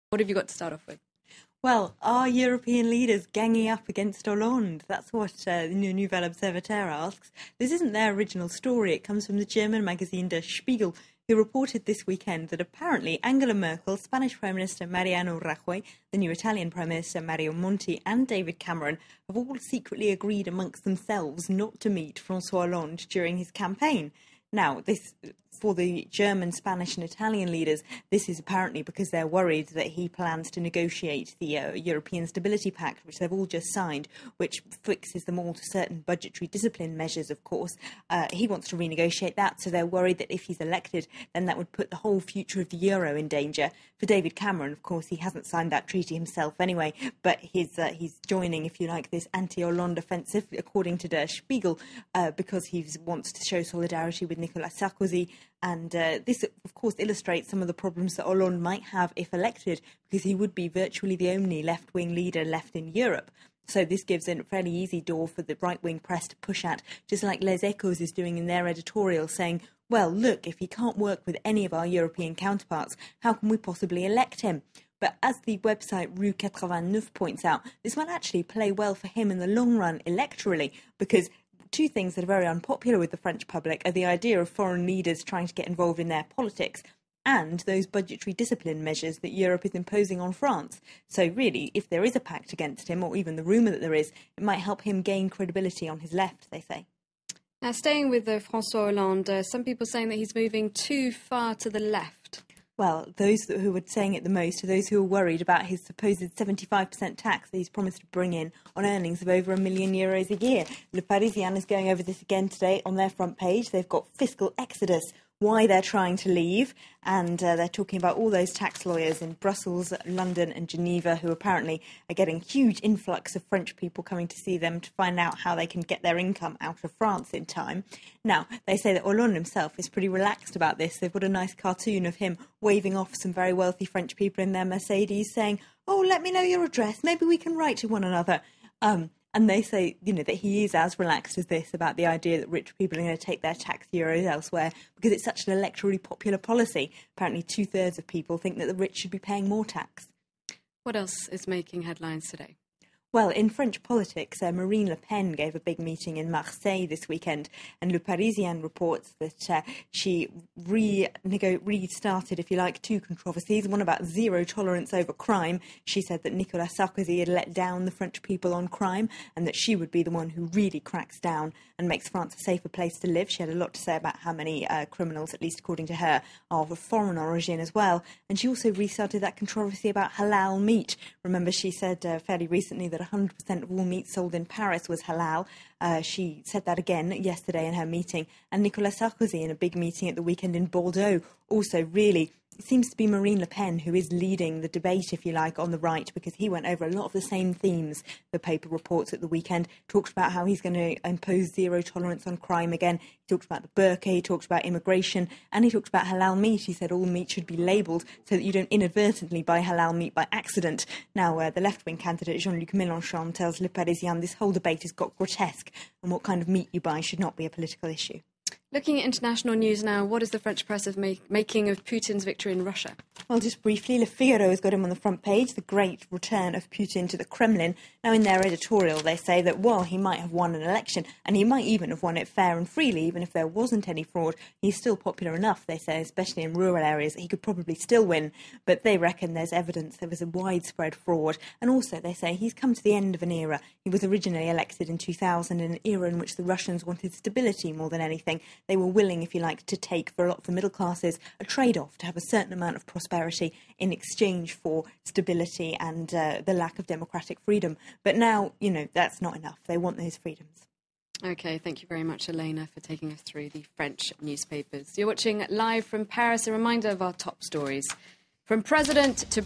What have you got to start off with? Well, are European leaders ganging up against Hollande? That's what the Nouvelle Observateur asks. This isn't their original story. It comes from the German magazine Der Spiegel, who reported this weekend that apparently Angela Merkel, Spanish Prime Minister Mariano Rajoy, the new Italian Prime Minister Mario Monti, and David Cameron have all secretly agreed amongst themselves not to meet François Hollande during his campaign. Now, this, for the German, Spanish and Italian leaders, this is apparently because they're worried that he plans to negotiate the European Stability Pact, which they've all just signed, which fixes them all to certain budgetary discipline measures, of course. He wants to renegotiate that, so they're worried that if he's elected, then that would put the whole future of the euro in danger. For David Cameron, of course, he hasn't signed that treaty himself anyway, but he's joining, if you like, this anti-Hollande offensive, according to Der Spiegel, because he wants to show solidarity with Nicolas Sarkozy. And this, of course, illustrates some of the problems that Hollande might have if elected, because he would be virtually the only left-wing leader left in Europe. So this gives a fairly easy door for the right-wing press to push at, just like Les Echos is doing in their editorial, saying, well, look, if he can't work with any of our European counterparts, how can we possibly elect him? But as the website Rue 89 points out, this might actually play well for him in the long run electorally, because two things that are very unpopular with the French public are the idea of foreign leaders trying to get involved in their politics and those budgetary discipline measures that Europe is imposing on France. So really, if there is a pact against him, or even the rumour that there is, it might help him gain credibility on his left, they say. Now, staying with François Hollande, some people saying that he's moving too far to the left. Well, those who were saying it the most are those who are worried about his supposed 75% tax that he's promised to bring in on earnings of over €1 million a year. Le Parisien is going over this again today on their front page. They've got fiscal exodus, why they're trying to leave, and they're talking about all those tax lawyers in Brussels, London and Geneva who apparently are getting huge influx of French people coming to see them to find out how they can get their income out of France in time. Now, they say that Hollande himself is pretty relaxed about this. They've got a nice cartoon of him waving off some very wealthy French people in their Mercedes saying, oh, let me know your address, maybe we can write to one another. And they say, that he is as relaxed as this about the idea that rich people are going to take their tax euros elsewhere because it's such an electorally popular policy. Apparently 2/3 of people think that the rich should be paying more tax. What else is making headlines today? Well, in French politics, Marine Le Pen gave a big meeting in Marseille this weekend, and Le Parisien reports that she restarted, if you like, two controversies, one about zero tolerance over crime. She said that Nicolas Sarkozy had let down the French people on crime, and that she would be the one who really cracks down and makes France a safer place to live. She had a lot to say about how many criminals, at least according to her, are of foreign origin as well. And she also restarted that controversy about halal meat. Remember, she said fairly recently that 100% of all meat sold in Paris was halal. She said that again yesterday in her meeting. And Nicolas Sarkozy, in a big meeting at the weekend in Bordeaux, also really, it seems to be Marine Le Pen who is leading the debate, if you like, on the right, because he went over a lot of the same themes. The paper reports at the weekend, talked about how he's going to impose zero tolerance on crime again. He talked about the burqa, he talked about immigration, and he talked about halal meat. He said all meat should be labelled so that you don't inadvertently buy halal meat by accident. Now, the left-wing candidate Jean-Luc Mélenchon tells Le Parisien this whole debate has got grotesque, and what kind of meat you buy should not be a political issue. Looking at international news now, what is the French press making of Putin's victory in Russia? Well, just briefly, Le Figaro has got him on the front page, the great return of Putin to the Kremlin. Now, in their editorial, they say that while he might have won an election, and he might even have won it fair and freely, even if there wasn't any fraud, he's still popular enough, they say, especially in rural areas, that he could probably still win. But they reckon there's evidence there was a widespread fraud. And also, they say he's come to the end of an era. He was originally elected in 2000 in an era in which the Russians wanted stability more than anything. They were willing, if you like, to take, for a lot of the middle classes, a trade-off to have a certain amount of prosperity in exchange for stability and the lack of democratic freedom. But now, that's not enough. They want those freedoms. OK, thank you very much, Elena, for taking us through the French newspapers. You're watching Live from Paris. A reminder of our top stories. From president to